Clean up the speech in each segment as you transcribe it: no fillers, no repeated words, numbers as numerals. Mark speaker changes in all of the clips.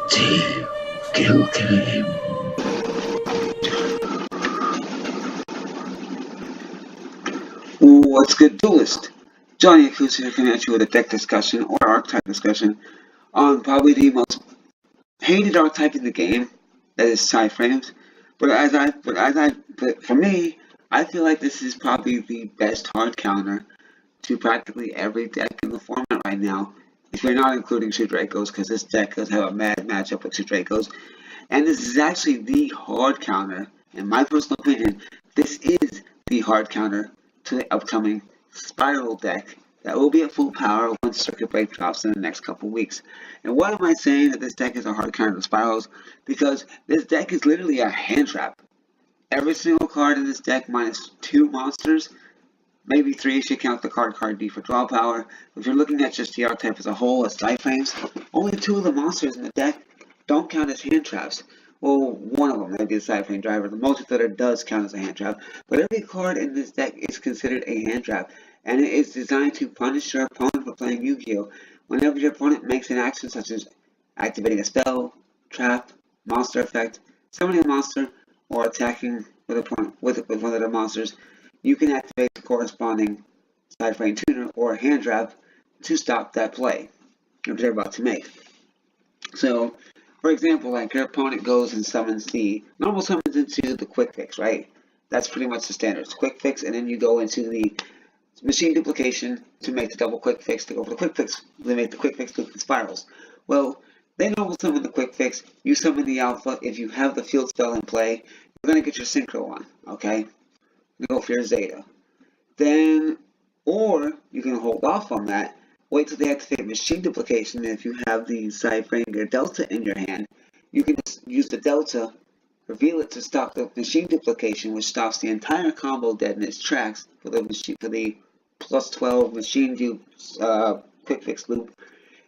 Speaker 1: Team Kill Game. What's good, duelist? Johnny Cruz here coming at you with a deck discussion or archetype discussion on probably the most hated archetype in the game, that is psy-frames. But for me, I feel like this is probably the best hard counter to practically every deck in the format right now. If you're not including two Dracos, because this deck does have a mad matchup with two Dracos. And this is actually the hard counter, in my personal opinion, this is the hard counter to the upcoming Spiral deck that will be at full power once Circuit Break drops in the next couple weeks. And why am I saying that this deck is a hard counter to Spirals? Because this deck is literally a hand trap. Every single card in this deck minus 2 monsters, maybe 3 if you count the card D for draw power. If you're looking at just the archetype as a whole, as psy-frames, only 2 of the monsters in the deck don't count as hand traps. Well, one of them, maybe the psy-frame driver. The multi-flitter does count as a hand trap, but every card in this deck is considered a hand trap, and it is designed to punish your opponent for playing Yu-Gi-Oh! Whenever your opponent makes an action such as activating a spell, trap, monster effect, summoning a monster, or attacking with one of the monsters, you can activate the corresponding psy-frame tuner or hand trap to stop that play that you're about to make. So, for example, like your opponent goes and summons the normal summons into the quick fix, right? That's pretty much the standard. It's quick fix, and then you go into the machine duplication to make the double quick fix to go for the quick fix. They make the quick fix loop in spirals. Well, they normal summon the quick fix. You summon the alpha. If you have the field spell in play, you're gonna get your synchro on. Okay, you go for your zeta. Then, or you can hold off on that. Wait till they activate machine duplication, and if you have the psy-frame or delta in your hand, you can just use the delta, reveal it to stop the machine duplication, which stops the entire combo dead in its tracks for the plus 12 machine quick fix loop,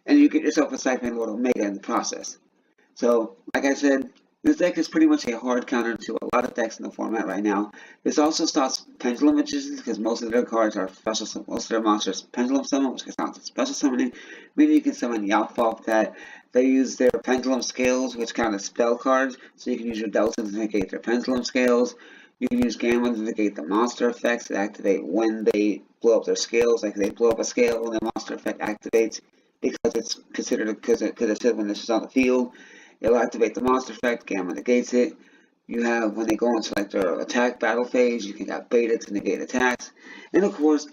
Speaker 1: and you get yourself a psy-frame Lord Omega in the process. So, like I said, this deck is pretty much a hard counter to a lot of decks in the format right now. This also stops Pendulum Magicians because most of their cards are special. Most of their monsters Pendulum Summon, which counts as special summoning. Meaning you can summon Yalfa off that. They use their Pendulum Scales, which count as spell cards, so you can use your Delta to negate their Pendulum Scales. You can use Gamma to negate the monster effects that activate when they blow up their scales. Like they blow up a scale when the monster effect activates, because it's considered because it said when this is on the field. It'll activate the monster effect, Gamma negates it. You have, when they go into like their attack battle phase, you can have Beta to negate attacks. And of course,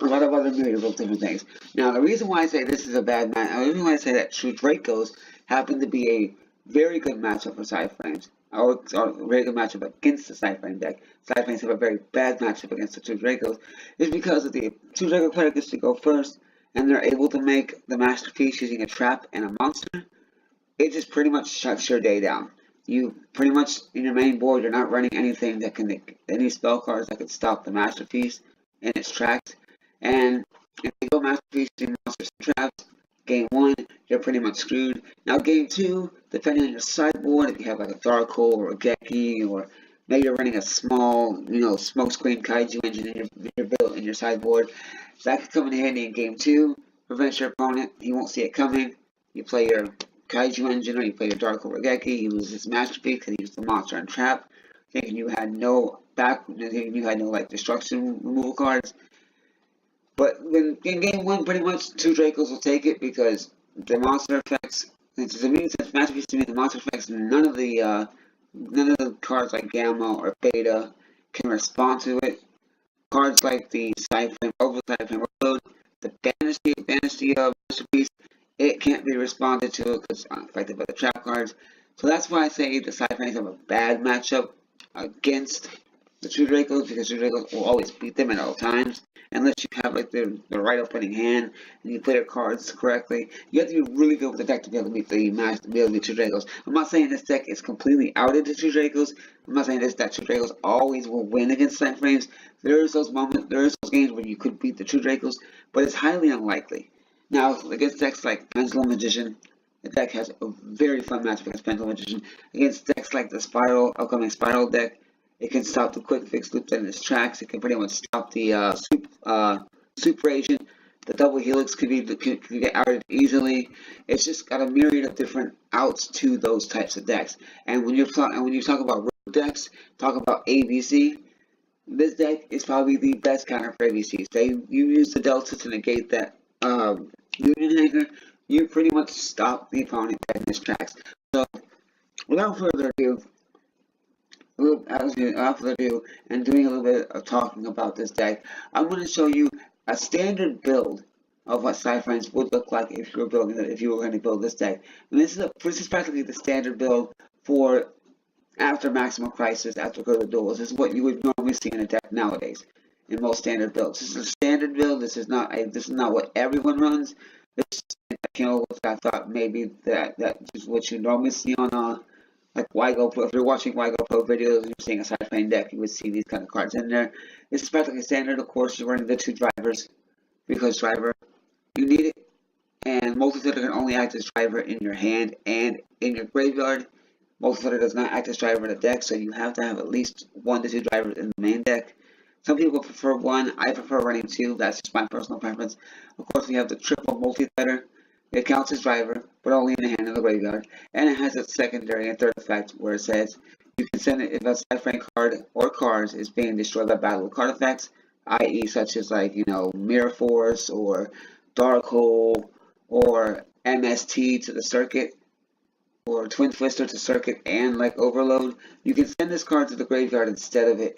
Speaker 1: a lot of other myriad different things. Now, the reason why I say this is a bad match, the reason why I say that True Dracos happen to be a very good matchup for psy-frames, or a very good matchup against the psy-frame deck. Psy-frames have a very bad matchup against the True Dracos, is because of the True Draco player gets to go first, and they're able to make the masterpiece using a trap and a monster. It just pretty much shuts your day down. You pretty much, in your main board, you're not running anything that can, any spell cards that could stop the masterpiece in its tracks. And if you go masterpiece using monsters and traps, game 1, you're pretty much screwed. Now game 2, depending on your sideboard, if you have like a Dark Hole or a Geki, or maybe you're running a small, smoke screen kaiju engine in your sideboard, that could come in handy in game 2. Prevent your opponent, he won't see it coming. You play your Kaiju engine, or you play your Dark Hole Regeki, he loses his masterpiece because he used the monster and trap, thinking you had no destruction removal cards. But in game 1, pretty much 2 Dracos will take it because the monster effects, since masterpiece to me, the monster effects, none of the cards like Gamma or Beta can respond to it. Cards like the psy-frame Overload, the Banish the masterpiece, it can't be responded to because it's unaffected by the trap cards. So that's why I say the psy-frames have a bad matchup against the True Dracos, because True Dracos will always beat them at all times. Unless you have like the right opening hand and you play your cards correctly. You have to be really good with the deck to be able to beat True Dracos. I'm not saying this deck is completely out of the True Dracos. I'm not saying that True Dracos always will win against psy-frames. There's those games where you could beat the True Dracos, but it's highly unlikely. Now, against decks like Pendulum Magician, the deck has a very fun matchup against Pendulum Magician. Against decks like the upcoming Spiral deck, it can stop the quick fix loop in its tracks. It can pretty much stop the Super Asian. The double helix could get outed easily. It's just got a myriad of different outs to those types of decks. And when you talk about rogue decks, talk about ABC. This deck is probably the best counter for ABCs. You use the Delta to negate that Union Hanger. You pretty much stop the opponent dead in his tracks. So, without further ado, and doing a little bit of talking about this deck, I'm going to show you a standard build of what psy-frames would look like if you were going to build this deck. And this is practically the standard build for after Maximum Crisis, after Go to Duels. This is what you would normally see in a deck nowadays in most standard builds. This is a standard build. This is not what everyone runs. This is, I thought maybe that is what you normally see on like yugioh Pro. If you're watching yugioh Pro videos and you're seeing a psy-frame deck, you would see these kind of cards in there. This is practically standard. Of course, you're running the 2 drivers because driver, you need it, and multi-hitter can only act as driver in your hand and in your graveyard. Multi-hitter does not act as driver in the deck, so you have to have at least 1 to 2 drivers in the main deck. Some people prefer 1. I prefer running 2. That's just my personal preference. Of course, we have the triple multi-hitter. It counts as driver, but only in the hand of the graveyard. And it has a secondary and third effect where it says you can send it if a psy-frame card or cards is being destroyed by battle with card effects, i.e. such as like, Mirror Force or Dark Hole or MST to the circuit, or Twin Twister to circuit and like Overload. You can send this card to the graveyard instead,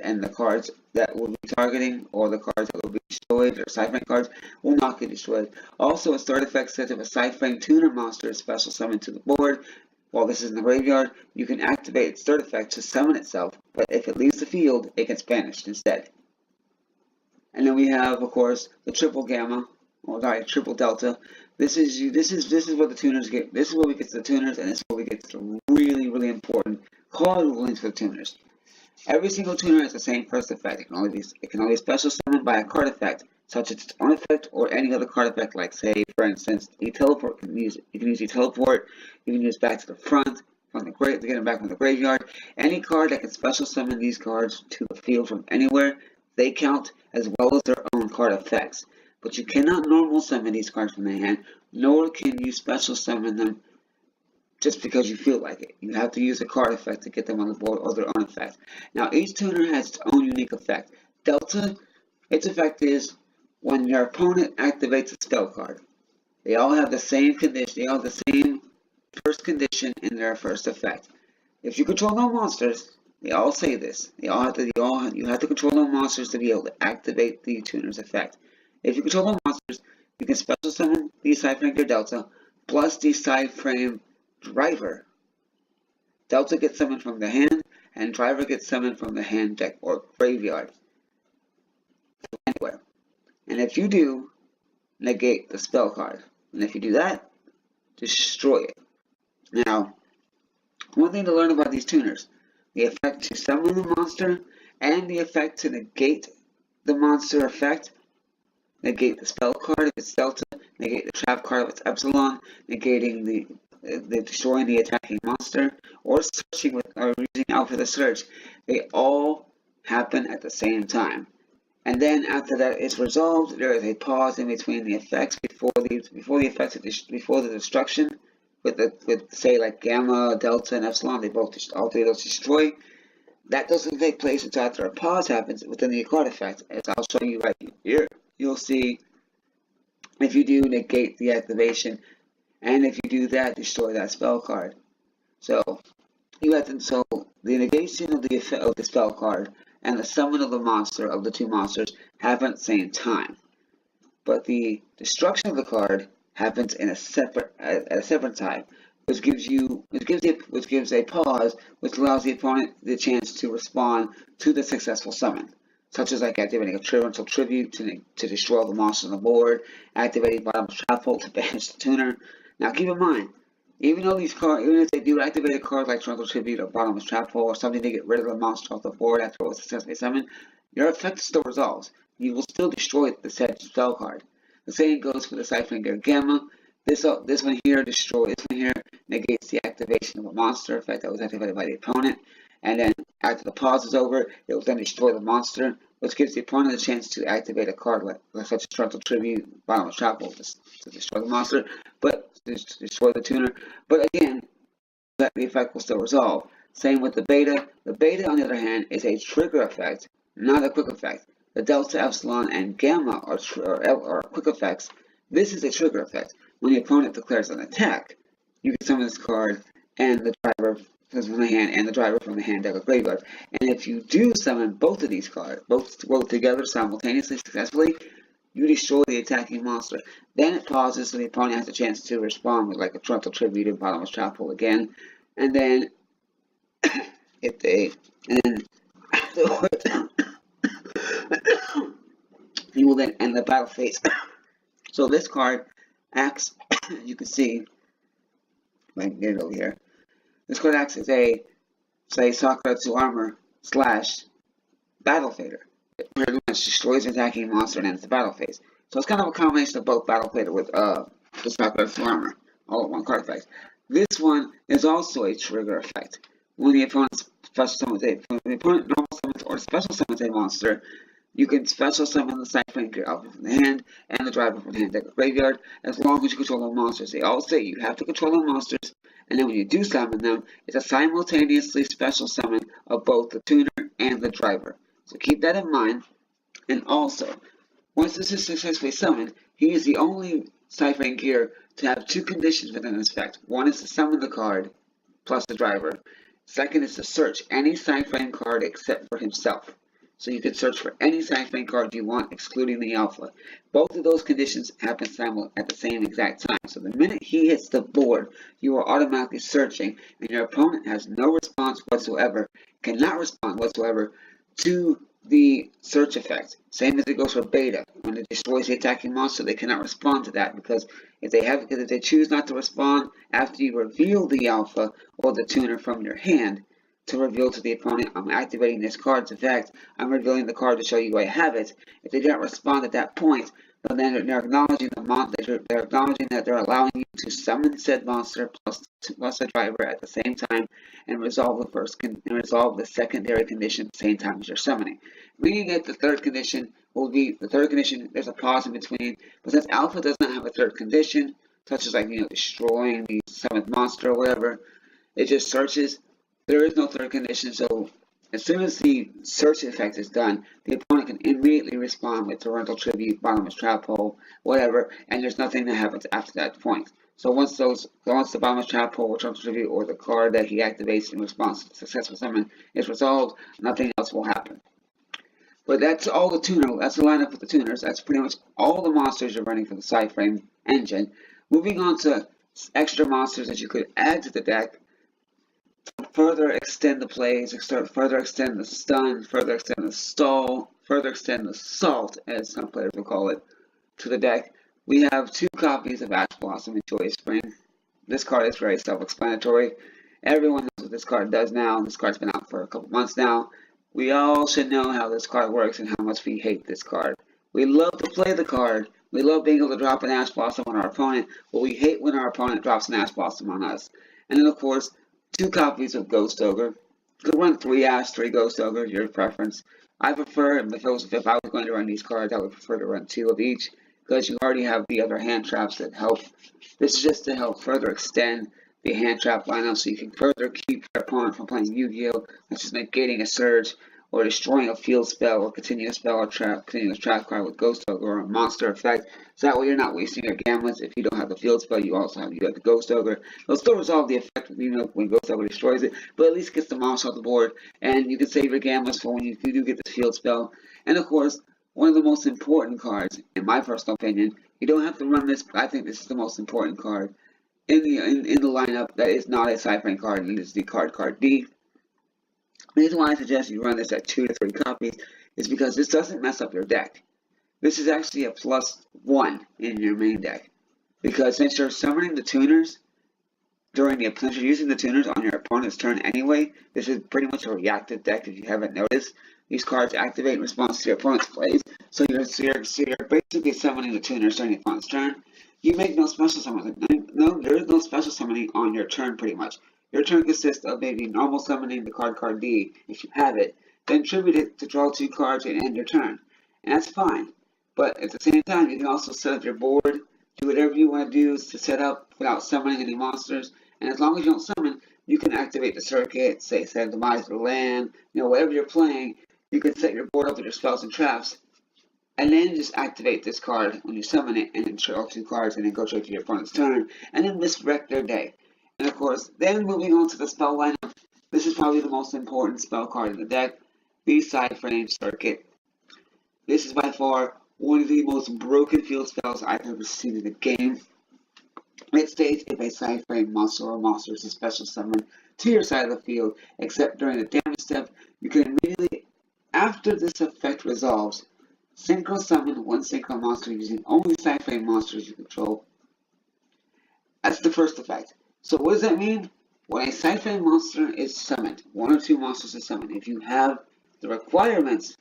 Speaker 1: and the cards that will be targeting, or the cards that will be destroyed, or psy-frame cards, will not get destroyed. Also, its third effect says if a psy-frame tuner monster is special summoned to the board while this is in the graveyard, you can activate its third effect to summon itself, but if it leaves the field, it gets banished instead. And then we have, of course, the triple gamma, triple delta. This is what the tuners get. This is where we get to the tuners, and this is where we get to the really, really important card rulings for the tuners. Every single tuner has the same first effect. It can only be special summoned by a card effect, such as its own effect or any other card effect, like say, for instance, e-teleport. You can use e-teleport. You can use back to the front from the to get them back from the graveyard. Any card that can special summon these cards to the field from anywhere, they count as well as their own card effects. But you cannot normal summon these cards from the hand, nor can you special summon them just because you feel like it. You have to use a card effect to get them on the board or their own effect. Now, each tuner has its own unique effect. Delta, its effect is when your opponent activates a spell card. They all have the same condition. They all have the same first condition in their first effect. If you control no monsters, they all say this. You have to control no monsters to be able to activate the tuner's effect. If you control no monsters, you can special summon the psy-frame Delta plus the psy-frame driver. Delta gets summoned from the hand, and driver gets summoned from the hand, deck, or graveyard. Anywhere. And if you do, negate the spell card. And if you do that, destroy it. Now, one thing to learn about these tuners: the effect to summon the monster and the effect to negate the monster effect. Negate the spell card if it's Delta, negate the trap card if it's Epsilon, negating the destroying the attacking monster, or searching or using Alpha the search. They all happen at the same time. And then after that is resolved, there is a pause in between the effects before the destruction. With say like Gamma, Delta, and Epsilon, all 3 of those destroy. That doesn't take place until after a pause happens within the card effect, as I'll show you right here. You'll see if you do negate the activation, and if you do that, destroy that spell card. So the negation of the spell card and the summon of the 2 monsters happen at the same time, but the destruction of the card happens in at a separate time, which gives a pause, which allows the opponent the chance to respond to the successful summon, such as like activating a torrential tribute to destroy all the monsters on the board, activating bottom's trap hole to banish the tuner. Now keep in mind, even if they do activate a card like torrential tribute or bottom's trap hole or something to get rid of the monster off the board after it was successfully summoned, your effect still resolves. You will still destroy the said spell card. The same goes for the psy-frame Gamma. This one here negates the activation of a monster effect that was activated by the opponent, and then after the pause is over, it will then destroy the monster which gives the opponent a chance to activate a card like such as Torrential Tribute, Bottomless Trapple to destroy the monster, but to destroy the tuner. But again, the effect will still resolve. Same with the beta. The beta, on the other hand, is a trigger effect, not a quick effect. The delta, epsilon, and gamma are quick effects. This is a trigger effect. When the opponent declares an attack, you can summon this card and the driver from the hand and the driver from the hand, deck, or graveyard. And if you do summon both of these cards, both together simultaneously successfully, you destroy the attacking monster. Then it pauses so the opponent has a chance to respond with like a Torrential Tribute and Bottomless Trapple again. And then afterwards he will then end the battle phase. So this card acts, you can see, if I can get it over here. This card acts as a, say, Sakuretsu Armor / Battle Fader. It pretty much destroys the attacking monster and ends the battle phase. So it's kind of a combination of both Battle Fader with the Sakuretsu Armor, all in one card effect. This one is also a trigger effect. When the opponent normal summons or special summons a monster, you can special summon the psy-frame gear alpha from the hand and the driver from the hand, deck, or graveyard, as long as you control the monsters. They all say you have to control the monsters, and then when you do summon them, it's a simultaneously special summon of both the tuner and the driver. So keep that in mind. And also, once this is successfully summoned, he is the only psy-frame gear to have two conditions within this effect. One is to summon the card plus the driver. Second is to search any psy-frame card except for himself. So you can search for any psy-frame card you want, excluding the alpha. Both of those conditions happen at the same exact time. So the minute he hits the board, you are automatically searching, and your opponent has no response whatsoever, cannot respond whatsoever to the search effect. Same as it goes for beta. When it destroys the attacking monster, they cannot respond to that, because if they choose not to respond after you reveal the alpha or the tuner from your hand, to reveal to the opponent, I'm activating this card's effect, I'm revealing the card to show you I have it. If they don't respond at that point, then they're acknowledging they're acknowledging that they're allowing you to summon said monster plus the driver at the same time and resolve the secondary condition at the same time as you're summoning. Meaning that the third condition will be there's a pause in between, but since alpha does not have a third condition, such as destroying the summoned monster or whatever, it just searches. There is no third condition, so as soon as the search effect is done, the opponent can immediately respond with Torrential Tribute, Bottomless Trapple, whatever, and there's nothing that happens after that point. So once the Bottomless Trapple or Torrential Tribute or the card that he activates in response to the successful summon is resolved, nothing else will happen. But that's all the tuner. That's the lineup of the tuners. That's pretty much all the monsters you're running for the psy-frame engine. Moving on to extra monsters that you could add to the deck. Further extend the plays, further extend the stun, further extend the stall, further extend the salt, as some players will call it, to the deck. We have 2 copies of Ash Blossom and Joy Spring. This card is very self-explanatory. Everyone knows what this card does now. This card's been out for a couple months now. We all should know how this card works and how much we hate this card. We love to play the card. We love being able to drop an Ash Blossom on our opponent, but we hate when our opponent drops an Ash Blossom on us. And then, of course, 2 copies of Ghost Ogre. You could run 3 Ash, 3 Ghost Ogre, your preference. I prefer, if I was going to run these cards, I would prefer to run 2 of each, because you already have the other hand traps that help. This is just to help further extend the hand trap lineup, so you can further keep your opponent from playing Yu-Gi-Oh!, such as negating a surge, or destroying a field spell, or continuous spell or continuous trap card with Ghost Ogre or a monster effect. So that way you're not wasting your gamuts. If you don't have the field spell, you also have the Ghost Ogre. It'll still resolve the effect when Ghost Ogre destroys it, but at least gets the monster off the board, and you can save your gamuts for when you do get the field spell. And of course, one of the most important cards, in my personal opinion, you don't have to run this, but I think this is the most important card in the lineup that is not a psy-frame card, and it is the card D. The reason why I suggest you run this at 2 to 3 copies is because this doesn't mess up your deck. This is actually a +1 in your main deck. Because since you're summoning the tuners, since you're using the tuners on your opponent's turn anyway, this is pretty much a reactive deck if you haven't noticed. These cards activate in response to your opponent's plays, so you're basically summoning the tuners during your opponent's turn. You make no special summoning. There is no special summoning on your turn pretty much. Your turn consists of maybe normal summoning the card D, if you have it, then tribute it to draw 2 cards and end your turn. And that's fine. But at the same time, you can also set up your board, do whatever you want to do to set up without summoning any monsters. And as long as you don't summon, you can activate the circuit, say set demise the land, whatever you're playing, you can set your board up with your spells and traps, and then just activate this card when you summon it, and then draw 2 cards, and then go straight to your opponent's turn, and then misdirect their day. And of course, then moving on to the spell lineup, this is probably the most important spell card in the deck, the psy-frames circuit. This is by far one of the most broken field spells I've ever seen in the game. It states if a psy-frame monster or monster is a special summon to your side of the field, except during the damage step, you can immediately, after this effect resolves, synchro summon one synchro monster using only psy-frame monsters you control. That's the first effect. So what does that mean? When a psy-frame monster is summoned, 1 or 2 monsters is summoned, if you have the requirements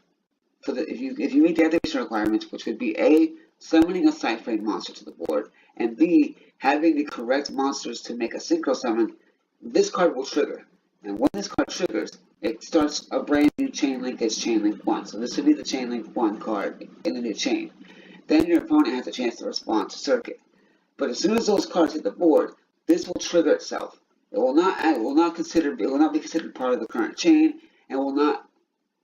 Speaker 1: for if you meet the activation requirements, which would be A, summoning a psy-frame monster to the board, and B, having the correct monsters to make a synchro summon, this card will trigger. And when this card triggers, it starts a brand new chain link as chain link 1. So this would be the chain link 1 card in the new chain. Then your opponent has a chance to respond to circuit. But as soon as those cards hit the board, this will trigger itself. It will not be considered part of the current chain, and will not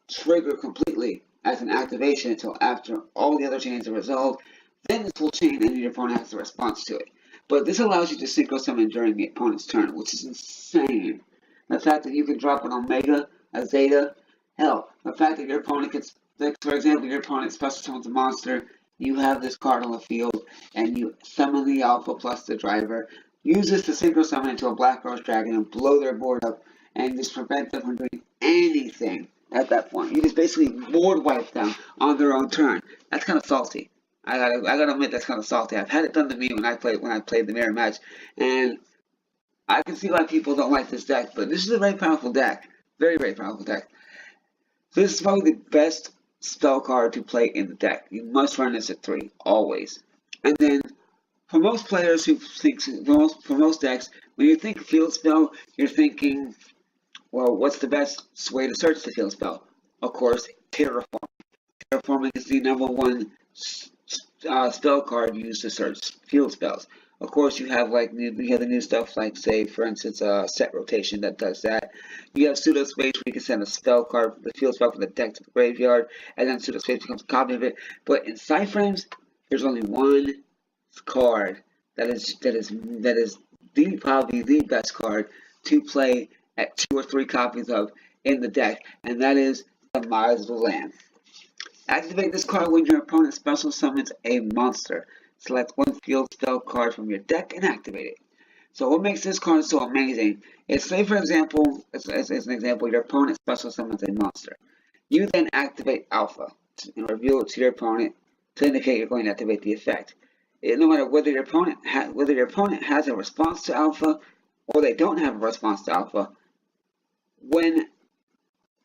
Speaker 1: trigger completely as an activation until after all the other chains are resolved. Then this will chain and your opponent has a response to it. But this allows you to synchro summon during the opponent's turn, which is insane. The fact that you can drop an Omega, a Zeta, hell, the fact that your opponent gets, like for example, your opponent special summons a monster, you have this card on the field, and you summon the Alpha plus the driver, use this to synchro summon into a Black Rose Dragon and blow their board up, and just prevent them from doing anything at that point. You just basically board wipe them on their own turn. That's kind of salty. I gotta admit that's kind of salty. I've had it done to me when I played the mirror match, and I can see why people don't like this deck. But this is a very powerful deck, very powerful deck. So this is probably the best spell card to play in the deck. You must run this at 3 always. And then for most players who think for most decks, when you think field spell, you're thinking, well, what's the best way to search the field spell? Of course, terraforming. Terraforming is the #1 spell card used to search field spells. Of course, you have the new stuff like, say, for instance, set rotation that does that. You have pseudo space where you can send a spell card, the field spell from the deck to the graveyard, and then pseudo space becomes a copy of it. But in psy-frames, there's only one card that is probably the best card to play at 2 or 3 copies of in the deck, and that is Demise of the Land. Activate this card when your opponent special summons a monster. Select one field spell card from your deck and activate it. So what makes this card so amazing is, say for example, as an example, your opponent special summons a monster. You then activate Alpha and reveal it to your opponent to indicate you're going to activate the effect. No matter whether your opponent has a response to Alpha or they don't have a response to Alpha, when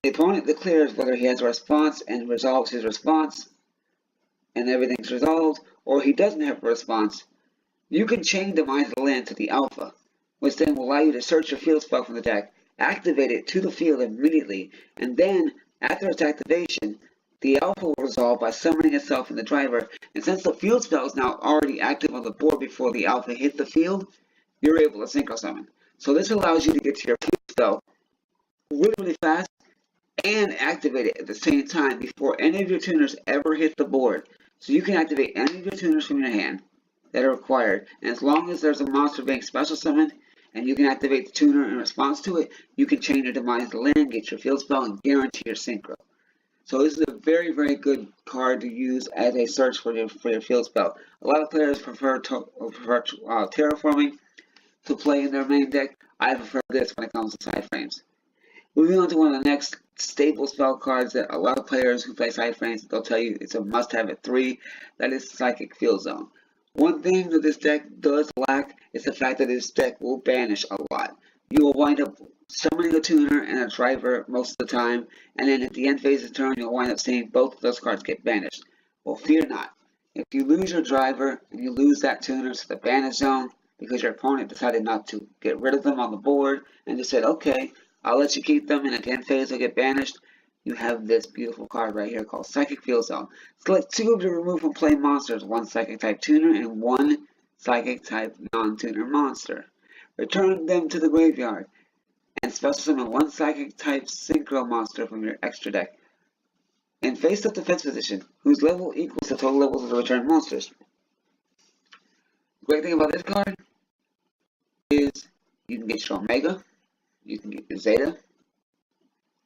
Speaker 1: the opponent declares whether he has a response and resolves his response and everything's resolved, or he doesn't have a response, you can chain Demise of the Land to the Alpha, which then will allow you to search your field spell from the deck, activate it to the field immediately, and then, after its activation, the Alpha will resolve by summoning itself in the driver, and since the field spell is now already active on the board before the Alpha hit the field, you're able to synchro summon. So this allows you to get to your field spell really fast and activate it at the same time before any of your tuners ever hit the board. So you can activate any of your tuners from your hand that are required, and as long as there's a monster being special summoned and you can activate the tuner in response to it, you can chain your Demise of the Land, get your field spell, and guarantee your synchro. So this is a very good card to use as a search for your field spell. A lot of players prefer terraforming to play in their main deck. I prefer this when it comes to psy-frames. Moving on to one of the next staple spell cards that a lot of players who play psy-frames, they'll tell you it's a must-have at 3, that is Psychic Field Zone. One thing that this deck does lack is the fact that this deck will banish a lot. You will wind up summoning a tuner and a driver most of the time, and then at the end phase of the turn, you'll wind up seeing both of those cards get banished. Well, fear not. If you lose your driver and you lose that tuner to the banish zone because your opponent decided not to get rid of them on the board and just said, okay, I'll let you keep them, and at the end phase they'll get banished, you have this beautiful card right here called Psychic Field Zone. Select 2 of your remove from play monsters, 1 Psychic type tuner and 1 Psychic type non-tuner monster. Return them to the graveyard, and special summon 1 Psychic type synchro monster from your extra deck in face-up defense position, whose level equals the total levels of the returned monsters. The great thing about this card is you can get your Omega, you can get your Zeta,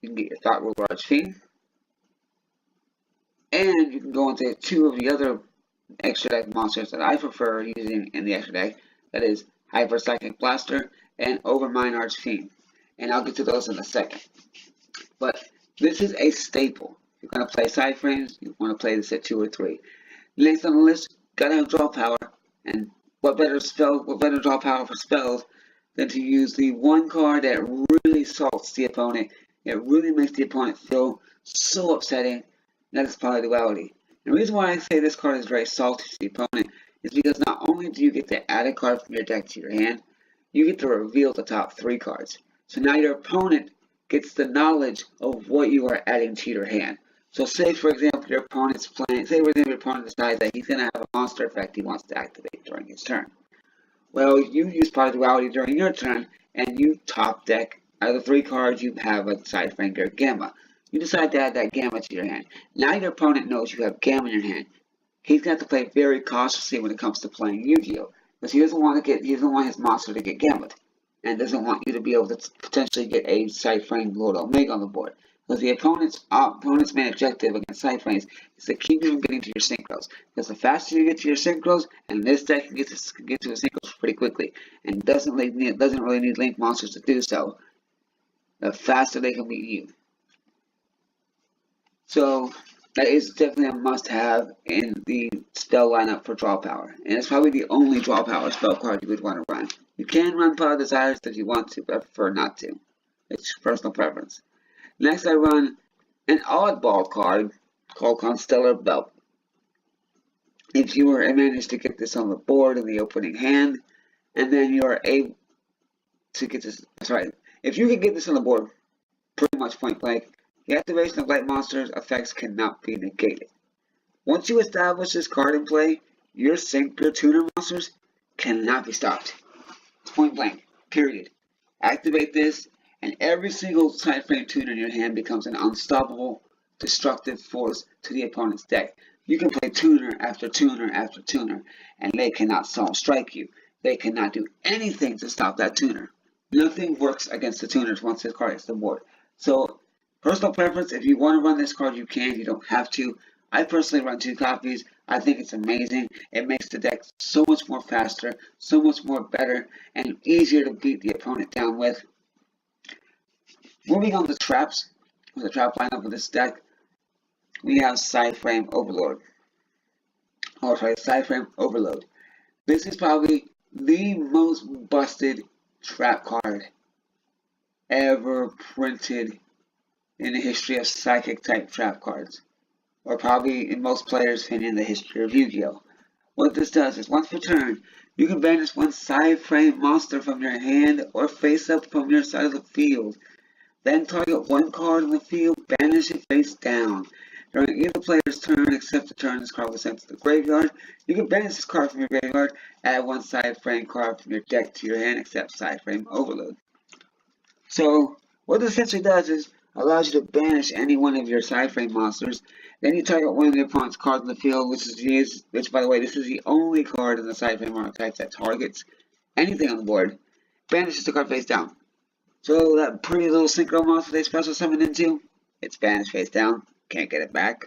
Speaker 1: you can get your Thought Ruler Archfiend, and you can go into 2 of the other extra deck monsters that I prefer using in the extra deck. That is Hyper Psychic Blaster and Overmind Archfiend. And I'll get to those in a second. But this is a staple. If you're going to play psy-frames, you want to play this at 2 or 3. Next on the list, gotta have draw power. And what better draw power for spells than to use the one card that really salts the opponent. It really makes the opponent feel so upsetting. That is probably duality. The reason why I say this card is very salty to the opponent is because not only do you get to add a card from your deck to your hand, you get to reveal the top 3 cards. So now your opponent gets the knowledge of what you are adding to your hand. So say for example your opponent's playing, say for example your opponent decides that he's going to have a monster effect he wants to activate during his turn. Well, you use power duality during your turn, and you top deck out of the 3 cards you have a psy-frame or Gamma. You decide to add that Gamma to your hand. Now your opponent knows you have Gamma in your hand. He's going to have to play very cautiously when it comes to playing Yu-Gi-Oh! Because he doesn't want his monster to get Gamma, and doesn't want you to be able to potentially get a psy-frame Lord Omega on the board. Because the opponent's main objective against psy-frames is to keep you from getting to your synchros. Because the faster you get to your synchros, and this deck can get to the synchros pretty quickly, and doesn't really need link monsters to do so, the faster they can beat you. So that is definitely a must-have in the spell lineup for draw power, and it's probably the only draw power spell card you would want to run. You can run Power Desires if you want to, but I prefer not to. It's personal preference. Next, I run an oddball card called Constellar Belt. If you were managed to get this on the board in the opening hand, and then you are able to get this, if you can get this on the board pretty much point blank, the activation of light monsters effects cannot be negated. Once you establish this card in play, your tuner monsters cannot be stopped. Point blank, period. Activate this, and every single psy-frame tuner in your hand becomes an unstoppable, destructive force to the opponent's deck. You can play tuner after tuner after tuner, and they cannot strike you. They cannot do anything to stop that tuner. Nothing works against the tuners once this card hits the board. So, personal preference, if you want to run this card, you can. You don't have to. I personally run 2 copies. I think it's amazing. It makes the deck so much more faster, so much more better, and easier to beat the opponent down with. Moving on to traps, with the trap lineup of this deck, we have psy-frame Overlord. Psy-frame Overload. This is probably the most busted trap card ever printed in the history of psychic type trap cards, or probably in most players' opinion in the history of Yu-Gi-Oh! What this does is once per turn, you can banish 1 psy-frame monster from your hand or face up from your side of the field. Then target 1 card on the field, banish it face down. During either player's turn, except the turn this card was sent to the graveyard, you can banish this card from your graveyard, add 1 psy-frame card from your deck to your hand, except psy-frame Overload. So, what this essentially does is allows you to banish any one of your psy-frame monsters. Then you target one of the opponent's cards in the field, which by the way, this is the only card in the psy-frame archetype that targets anything on the board. Banishes the card face down. So that pretty little synchro monster they special summon into, it's banished face down. Can't get it back.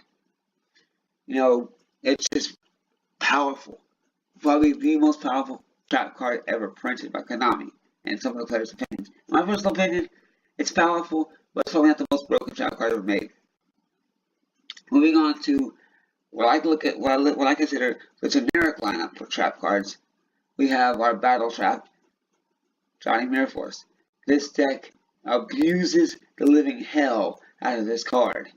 Speaker 1: You know, it's just powerful. Probably the most powerful trap card ever printed by Konami, in some of the players' opinions. In my personal opinion, it's powerful, but it's probably not the most broken trap card ever made. Moving on to what I consider the generic lineup for trap cards, we have our Battle Trap, Johnny Mirror Force. This deck abuses the living hell out of this card.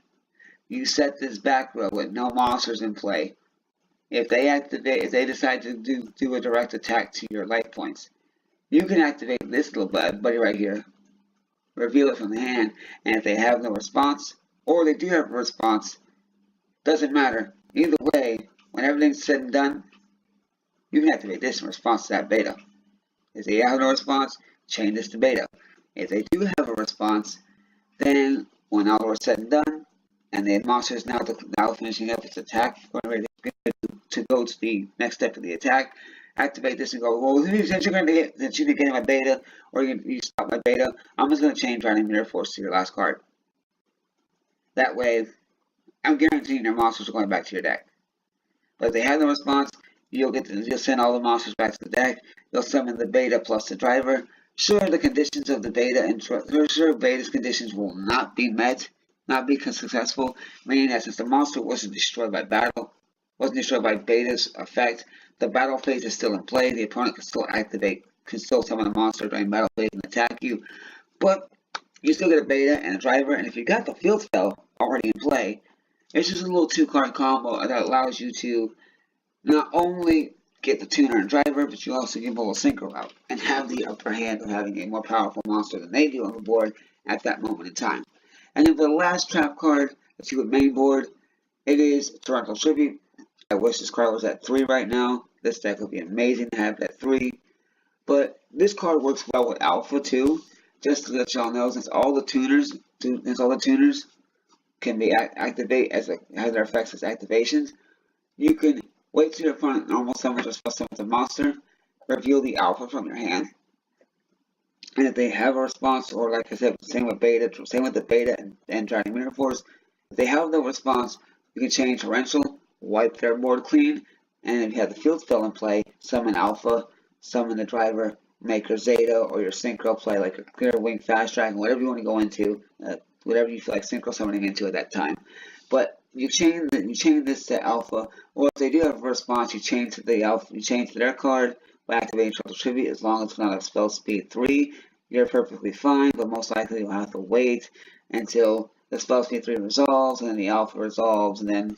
Speaker 1: You set this back row with no monsters in play. If they decide to do a direct attack to your life points, you can activate this little buddy right here, reveal it from the hand, and if they have no response, or they do have a response, doesn't matter. Either way, when everything's said and done, you can activate this in response to that beta. If they have no response, change this to beta. If they do have a response, then when all is said and done, and the monster is now finishing up its attack, ready to go to the next step of the attack, activate this and go, well, since you're getting my beta, or you stop my beta, I'm just going to change Drowning Mirror Force to your last card. That way, I'm guaranteeing your monsters are going back to your deck. But if they have no response, you'll send all the monsters back to the deck. You'll summon the beta plus the driver. Sure, the conditions of the beta and beta's conditions will not be met, not be successful, meaning that since the monster wasn't destroyed by battle, wasn't destroyed by beta's effect, the battle phase is still in play. The opponent can still summon a monster during battle phase and attack you, but you still get a beta and a driver, and if you got the field spell already in play, it's just a little 2-card combo that allows you to not only get the tuner and driver, but you also give a little synchro out and have the upper hand of having a more powerful monster than they do on the board at that moment in time. And then for the last trap card that you would main board, it is Torrential Tribute. I wish this card was at 3 right now. This deck would be amazing to have at 3. But this card works well with Alpha too. Just to let y'all know, since all the tuners can be activate as their effects as activations, you can wait till your opponent normal summons or special summons a monster, reveal the alpha from your hand, and if they have a response, or like I said, same with the beta and Drowning Mirror Force, if they have no response, you can change Torrential, wipe their board clean, and if you have the field spell in play, summon alpha, summon the driver, make your Zeta or your Synchro play like a Clear Wing Fast Dragon, whatever you want to go into, whatever you feel like Synchro summoning into at that time. But you chain this to alpha, or if they do have a response, you chain to the alpha, you chain to their card by activating Torrential Tribute. As long as it's not a spell speed 3, you're perfectly fine, but most likely you'll have to wait until the spell speed 3 resolves, and then the alpha resolves, and then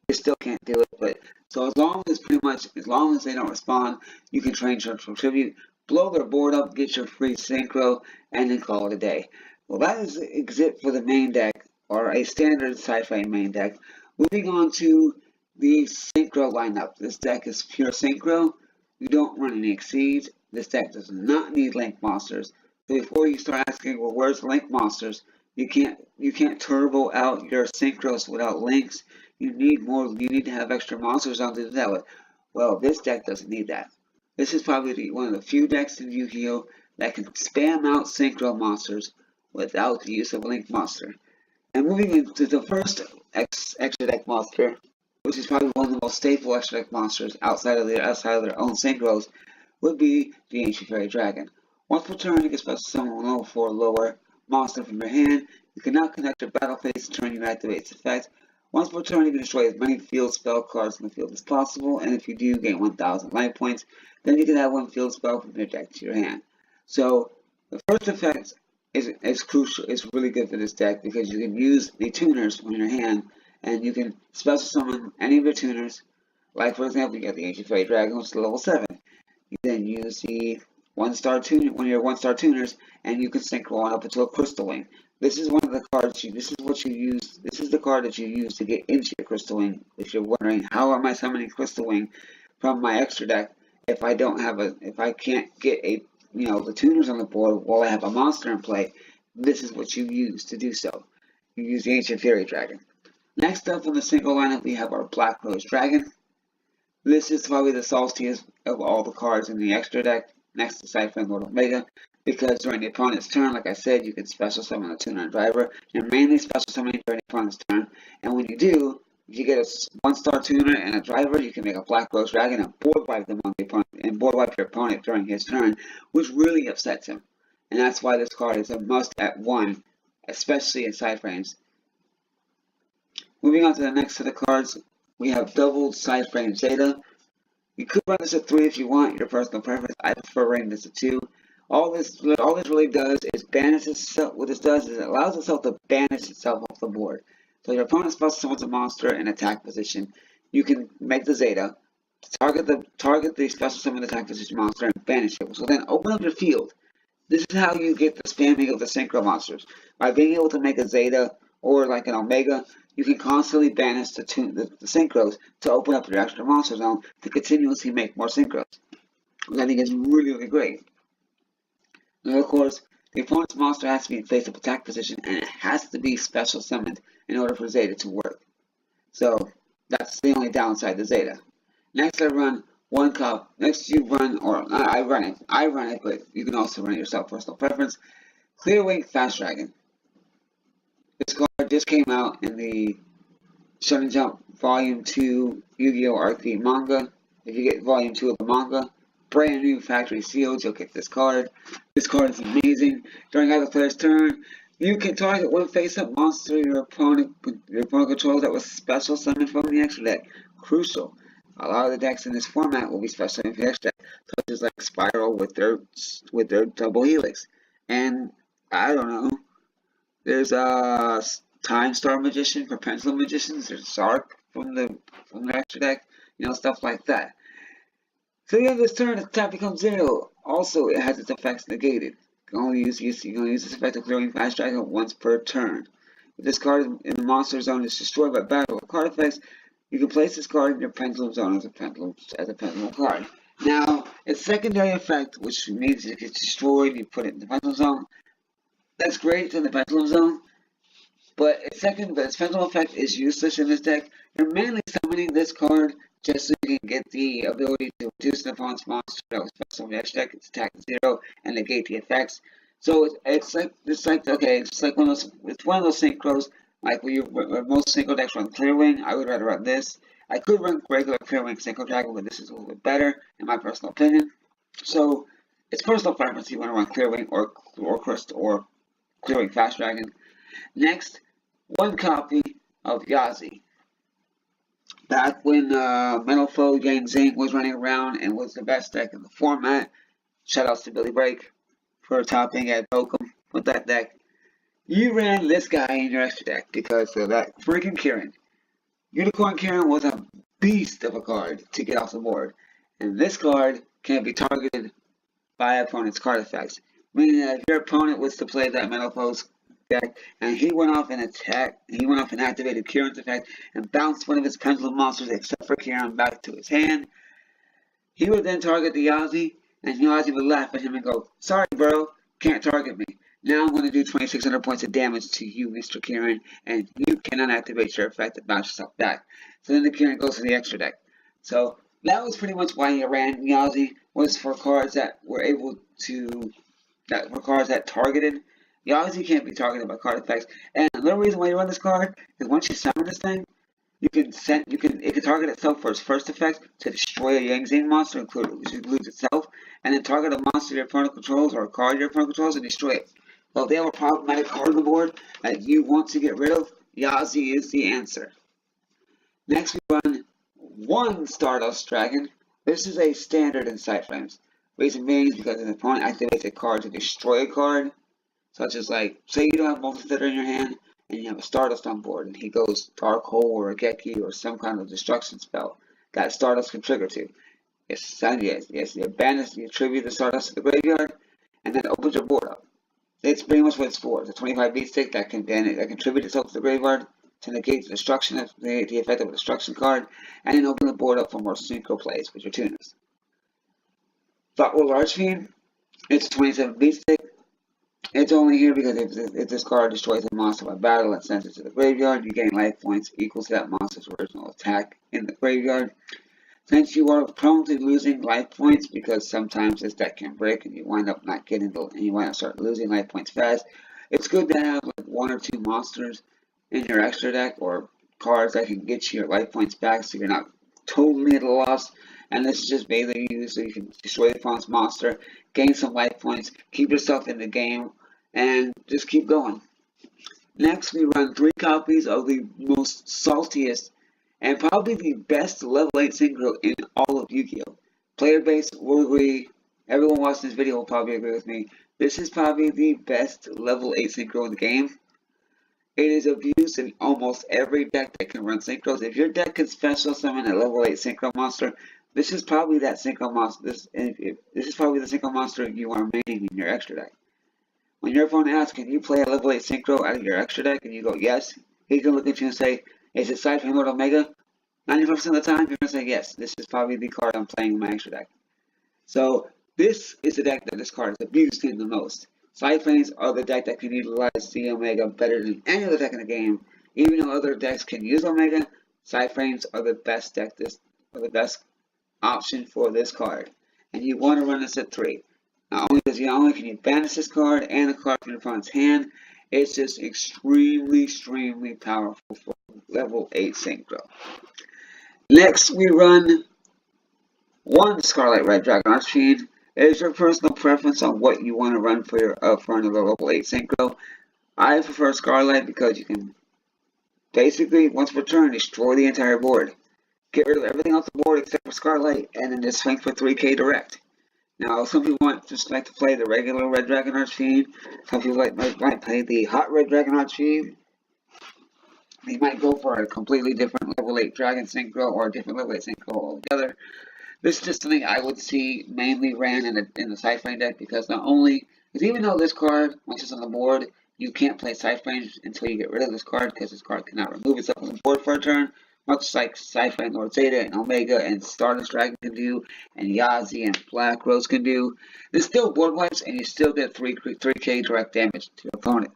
Speaker 1: you still can't do it. But so as long as they don't respond, you can train Torrential Tribute, blow their board up, get your free synchro, and then call it a day. Well, that is it for the main deck, or a standard psy-frame main deck. Moving on to the synchro lineup. This deck is pure synchro. You don't run any exceeds. This deck does not need link monsters. So before you start asking, well, where's the link monsters? You can't turbo out your synchros without links. You need to have extra monsters on to do that with. Well, this deck doesn't need that. This is probably one of the few decks in Yu-Gi-Oh! That can spam out synchro monsters without the use of a link monster. And moving into the first extra deck monster, which is probably one of the most staple extra deck monsters outside of their own synchros, would be the Ancient Fairy Dragon. Once per turn, you can special summon one level 4 lower monster from your hand. You can now connect your battle phase the turn you activate its effect. Once per turn, you can destroy as many field spell cards in the field as possible, and if you do, gain 1,000 life points. Then you can add one field spell from your deck to your hand. So the first effect is crucial. It's really good for this deck because you can use the tuners from your hand, and you can special summon any of your tuners. Like for example, you got the Ancient Fairy Dragon, which is level 7. You then use the one of your 1-star tuners, and you can synchro on up into a Crystal Wing. This is one of the cards. This is the card that you use to get into your Crystal Wing. If you're wondering how am I summoning Crystal Wing from my extra deck if I can't get the tuners on the board while I have a monster in play, this is what you use to do so. You use the Ancient Fairy Dragon. Next up in the single lineup, we have our Black Rose Dragon. This is probably the saltiest of all the cards in the extra deck, next to psy-frame Lord Omega, because during the opponent's turn, like I said, you can special summon a tuner and driver. You're mainly special summoning during the opponent's turn, and when you do, if you get a 1-star tuner and a driver, you can make a Black Rose Dragon and board wipe them on the opponent, and board wipe your opponent during his turn, which really upsets him. And that's why this card is a must at 1, especially in psy-frames. Moving on to the next set of cards, we have doubled psy-frame Zeta. You could run this at 3 if you want, your personal preference. I prefer running this at 2. All this really does is banish itself. What this does is it allows itself to banish itself off the board. So your opponent special summons a monster in attack position. You can make the Zeta, target the special summon attack position monster, and banish it. So then open up your field. This is how you get the spamming of the synchro monsters. By being able to make a Zeta or like an Omega, you can constantly banish the synchros to open up your extra monster zone to continuously make more synchros, which I think is really, really great. And of course, the opponent's monster has to be in face-up attack position, and it has to be special summoned in order for Zeta to work. So that's the only downside to Zeta. Next, I run one cup. Next, you run, or I run it, but you can also run it yourself, personal preference. Clear Wing Fast Dragon. This card just came out in the Shonen Jump Volume 2 Yu-Gi-Oh! Archetype manga. If you get Volume 2 of the manga, brand new factory sealed, you'll get this card. This card is amazing. During either player's turn, you can target one face-up monster your opponent controls that was special summoned from the extra deck. Crucial. A lot of the decks in this format will be special summoned from the extra deck, such as like Spiral with their double helix. And I don't know. There's a Time Star Magician for Pendulum Magicians. There's Sark from the extra deck. Stuff like that. So at the end of this turn, the attack becomes 0. Also, it has its effects negated. You can only use this effect of clearing Fast Dragon once per turn. If this card in the monster zone is destroyed by battle or card effects, you can place this card in your pendulum zone as a pendulum card. Now, its secondary effect, which means it gets destroyed, you put it in the pendulum zone. That's great in the pendulum zone, but its pendulum effect is useless in this deck. You're mainly summoning this card just so you can get the ability to reduce the opponent's monster that was special in the extra deck, its attack to 0, and negate the effects. So it's like one of those synchros, like where most synchro decks run Clear Wing. I would rather run this. I could run regular Clear Wing Synchro Dragon, but this is a little bit better in my personal opinion. So it's personal preference. You want to run Clear Wing or Clear Wing Fast Dragon. Next, one copy of Yazi. Back when Metal Foe Yang Zing was running around and was the best deck in the format, shoutouts to Billy Break for topping at Bokum with that deck. You ran this guy in your extra deck because of that freaking Kirin. Unicorn Kirin was a beast of a card to get off the board, and this card can be targeted by opponent's card effects, meaning that if your opponent was to play that Metal Foe's deck, and he went off and activated Kirin's effect and bounced one of his pendulum monsters except for Kirin back to his hand, he would then target the Yazi, and Yazi would laugh at him and go, "Sorry bro, can't target me. Now I'm going to do 2600 points of damage to you, Mr. Kirin, and you cannot activate your effect to bounce yourself back." So then the Kirin goes to the extra deck. So that was pretty much why he ran Yazi, was for cards that targeted. Yazi can't be targeted by card effects, and another reason why you run this card is once you summon this thing, it can target itself for its first effect to destroy a Yang Zing monster, which includes itself, and then target a monster your opponent controls or a card your opponent controls and destroy it. Well, if they have a problematic card on the board that you want to get rid of, Yazi is the answer. Next, we run one Stardust Dragon. This is a standard in psy-frames. Reason being is because an opponent activates a card to destroy a card, such as like, say you don't have multi-threader in your hand, and you have a Stardust on board, and he goes Dark Hole or a Geki or some kind of destruction spell that Stardust can trigger to. You attribute the Stardust to the graveyard, and then it opens your board up. It's pretty much what it's for. It's a 25 beat stick that can contribute itself to the graveyard to negate the destruction of the effect of a destruction card, and then open the board up for more synchro plays with your tuners. Thought World Archfiend, it's a 27 beat stick. It's only here because if this card destroys a monster by battle and sends it to the graveyard, you gain life points equal to that monster's original attack in the graveyard. Since you are prone to losing life points because sometimes this deck can break and you wind up start losing life points fast, it's good to have like 1 or 2 monsters in your extra deck or cards that can get you your life points back so you're not totally at a loss. And this is just basically used so you can destroy the opponent's monster, gain some life points, keep yourself in the game, and just keep going. Next, we run 3 copies of the most saltiest and probably the best level 8 synchro in all of Yu-Gi-Oh! Player base will agree, everyone watching this video will probably agree with me, this is probably the best level 8 synchro in the game. It is abused in almost every deck that can run synchros. If your deck can special summon a level 8 synchro monster, this is probably that synchro monster. This is probably the synchro monster you are making in your extra deck. When your opponent asks, can you play a level 8 synchro out of your extra deck, and you go yes, he can look at you and say, is it psy-frame Lord Omega? 95% of the time, you're going to say yes, this is probably the card I'm playing in my extra deck. So this is the deck that this card is abused in the most. Psy-frames are the deck that can utilize the Omega better than any other deck in the game. Even though other decks can use Omega, psy-frames are the best deck, are the best option for this card. And you want to run this at 3. Not only can you banish this card and a card from your opponent's hand, it's just extremely powerful for level 8 Synchro. Next, we run 1 Scarlet Red Dragon Archfiend. It is your personal preference on what you want to run for your for another level 8 Synchro. I prefer Scarlet because you can basically, once per turn, destroy the entire board. Get rid of everything off the board except for Scarlet, and then just swing for 3k direct. Now, some people just like to play the regular Red Dragon Archfiend. Some people might play the Hot Red Dragon Archfiend. They might go for a completely different level 8 Dragon Synchro or a different level 8 Synchro altogether. This is just something I would see mainly ran in the psy-frame deck, because not only, because even though this card, once it's on the board, you can't play psy-frames until you get rid of this card, because this card cannot remove itself from the board for a turn, much like psy-frame Lord Zeta and Omega and Stardust Dragon can do, and Yazi and Black Rose can do. There's still board wipes, and you still get 3k direct damage to your opponent.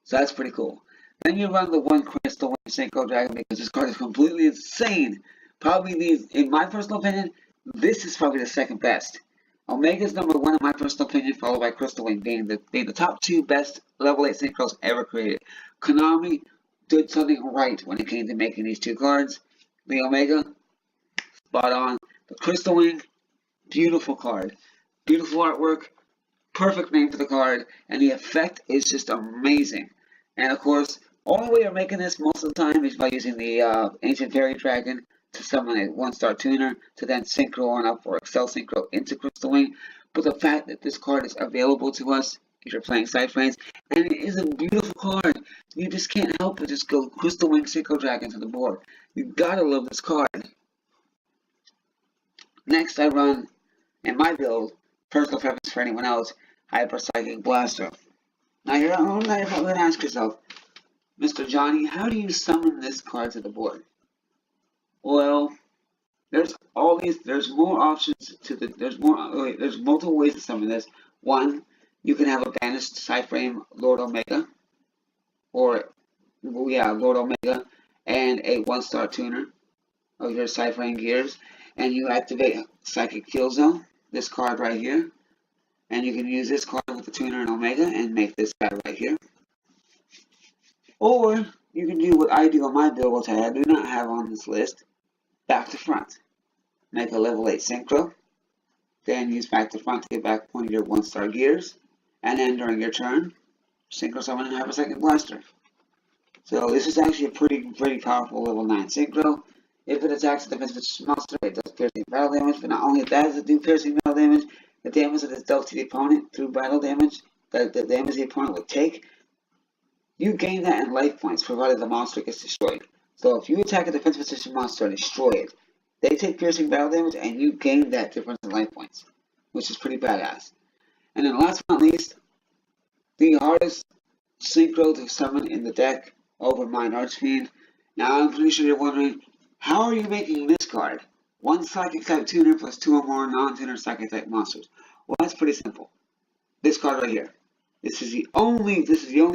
Speaker 1: So that's pretty cool. Then you run the 1 Crystal Wing Synchro Dragon, because this card is completely insane. Probably in my personal opinion, this is probably the second best. Omega's number 1 in my personal opinion, followed by Crystal Wing being the top 2 best level 8 synchros ever created. Konami did something right when it came to making these 2 cards. The Omega, spot on. The Crystal Wing, beautiful card. Beautiful artwork, perfect name for the card, and the effect is just amazing. And of course, only way you're making this most of the time is by using the Ancient Fairy Dragon to summon a 1-star tuner, to then synchro on up or Excel Synchro into Crystal Wing. But the fact that this card is available to us if you're playing psy-frames, and it is a beautiful card, you just can't help but just go Crystal Wing Synchro Dragon to the board. You gotta love this card. Next, I run, in my build, personal preference for anyone else, Hyper Psychic Blaster. Now you're probably going to ask yourself, Mr. Johnny, how do you summon this card to the board? Well, there's more options there's multiple ways to summon this. 1, you can have a banished psy-frame Lord Omega, Lord Omega, and a 1-star tuner of your psy-frame gears, and you activate Psychic Field Zone, this card right here, and you can use this card with the tuner and Omega and make this guy right here. Or you can do what I do on my build, which I do not have on this list. Back to front. Make a level 8 synchro. Then use back to front to get back one of your 1-star gears. And then during your turn, synchro summon and have a second blaster. So this is actually a pretty powerful level 9 synchro. If it attacks a defensive monster, it does piercing battle damage. But not only does it do piercing battle damage, the damage that is dealt to the opponent through battle damage, the damage the opponent would take, you gain that in life points, provided the monster gets destroyed. So if you attack a defensive position monster and destroy it, they take piercing battle damage, and you gain that difference in life points, which is pretty badass. And then last but not least, the hardest synchro to summon in the deck, Overmind Archfiend. Now I'm pretty sure you're wondering, how are you making this card? 1 Psychic type tuner plus 2 or more non-tuner Psychic type monsters. Well, that's pretty simple. This card right here. This is the only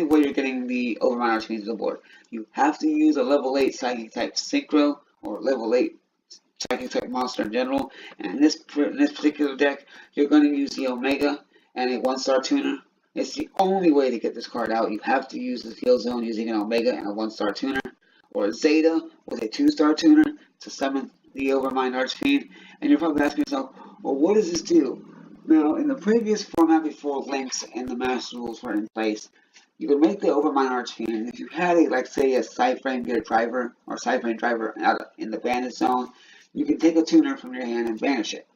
Speaker 1: way you're getting the Overmind Archfiend to the board. You have to use a level 8 Psychic type synchro or level 8 Psychic type monster in general. And in this particular deck, you're going to use the Omega and a 1-star tuner. It's the only way to get this card out. You have to use the Field Zone using an Omega and a 1-star tuner, or a Zeta with a 2-star tuner to summon the Overmind Archfiend. And you're probably asking yourself, well, what does this do? Now, in the previous format before links and the master rules were in place, you could make the Overmind Archfiend, and if you had say a psy-frame gear driver or psy-frame driver out in the banish zone, you can take a tuner from your hand and banish it.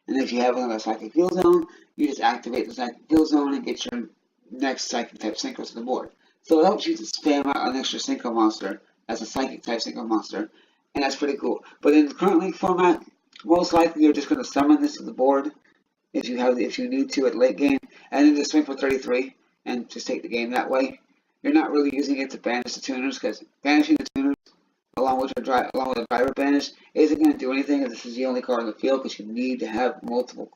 Speaker 1: And if you have another Psychic Field Zone, you just activate the Psychic Field Zone and get your next Psychic type synchro to the board. So it helps you to spam out an extra synchro monster as a Psychic type synchro monster, and that's pretty cool. But in the current link format, most likely you're just going to summon this to the board if you need to at late game, and then just swing for 33. and just take the game that way. You're not really using it to banish the tuners, because banishing the tuners along with the driver banish isn't going to do anything if this is the only card in the field, because you need to have multiple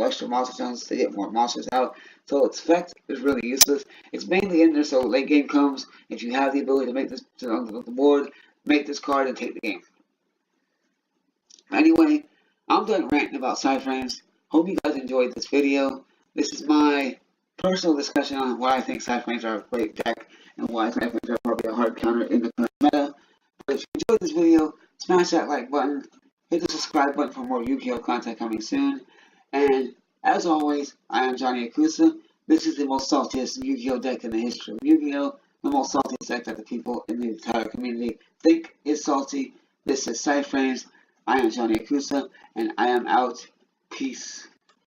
Speaker 1: extra monster zones to get more monsters out. So its effect is really useless. It's mainly in there so late game comes, if you have the ability to make this on the board, make this card and take the game. Anyway, I'm done ranting about psy-frames. Hope you guys enjoyed this video. This is my personal discussion on why I think psy-frames are a great deck and why psy-frames are probably a hard counter in the current meta. But if you enjoyed this video, smash that like button, hit the subscribe button for more Yu-Gi-Oh content coming soon. And as always, I am Johnny Akusa. This is the most saltiest Yu-Gi-Oh deck in the history of Yu-Gi-Oh! The most saltiest deck that the people in the entire community think is salty. This is psy-frames. I am Johnny Akusa, and I am out. Peace.